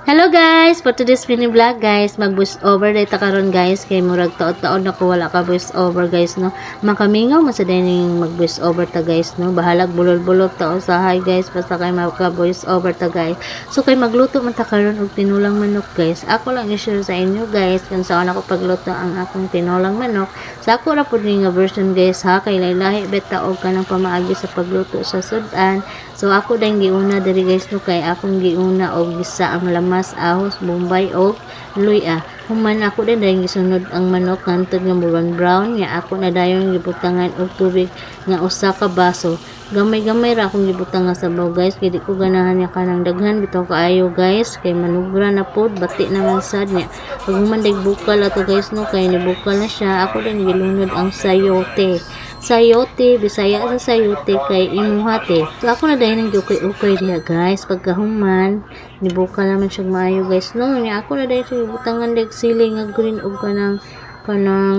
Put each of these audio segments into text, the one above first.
Hello guys, for today's mini vlog guys, mag voice over data karon guys, kay murag taod-taod na ko wala ka voice over guys no. Makamingaw man sa dining mag voice over ta guys no. Bahalag bulol-bulol ta usahay guys basta kay maka voice over ta guys. So kay magluto man ta karon og tinulang manok guys. Ako lang i-share sa inyo guys kung saan ako pagluto ang akong tinulang manok. Sa ako ra pud nga version guys ha, kay lahi beta og kanang pamaagi sa pagluto sa sudan. So ako dang giuna diri guys no, kay akong giuna og gisa ang lamas, ahos, bombay og luya. Human ako din dahil gisunod ang manok ngantod nga brown nga ako na dayon gibutangan og tubig nga usa ka baso. Gamay-gamay ra akong gibutangan sa sabaw guys, kay di ko ganahan nga kanang daghan bitaw kaayo guys, kay manubra na pod, bati naman sad niya. Pag humandag bukal ato guys no, kay nibukal na siya, ako din gilunod ang sayote. Sayote, Bisaya sa sayote kay imuhate. So ako na dahil nang ukay-ukay diha guys, pagkahuman nibuka naman siya maayo guys no. Nya ako na dahil sa butangan dag sili nga green ug kanang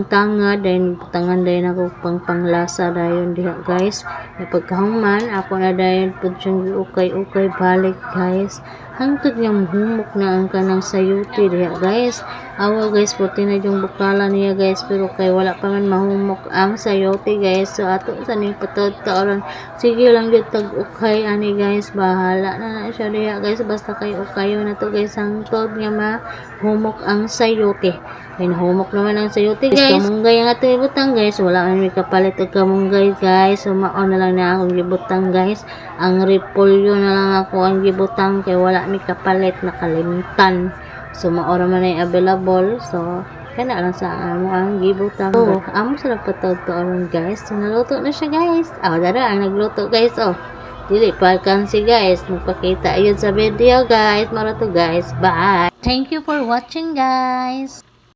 tanga dahil butangan dahil ako panglasa dayon diha guys. Nya pagkahuman ako na dahil pud siyang ukay-ukay balik guys. Hangtod nga humok na ang kanang sayote diha guys. Awa guys, puti na yung bukala niya guys, pero kay wala pa man mahumok ang sayote guys. So ato sa ning patod-taoran, sige lang gyud tag-ukay ani guys, bahala na siya diha guys, basta kay ukayo na to guys, hangtod nga mahumok ang sayote. Kay nahumok naman ang sayote guys, kamunggay ang ato ibutang guys, wala man may kapalit og kamunggay guys. So maon na lang na akong gibutang guys, ang repolyo na lang ako ang gibutang kay wala may kapalit, nakalimtan. So maora man ay available, so kana lang sa amo ang gibutang. So amo sa patod-taoron guys, so naluto na siya guys. Dara ang nagluto guys. Dili pa kansi guys, magpakita ayun sa video guys. Mara to guys, bye. Thank you for watching guys.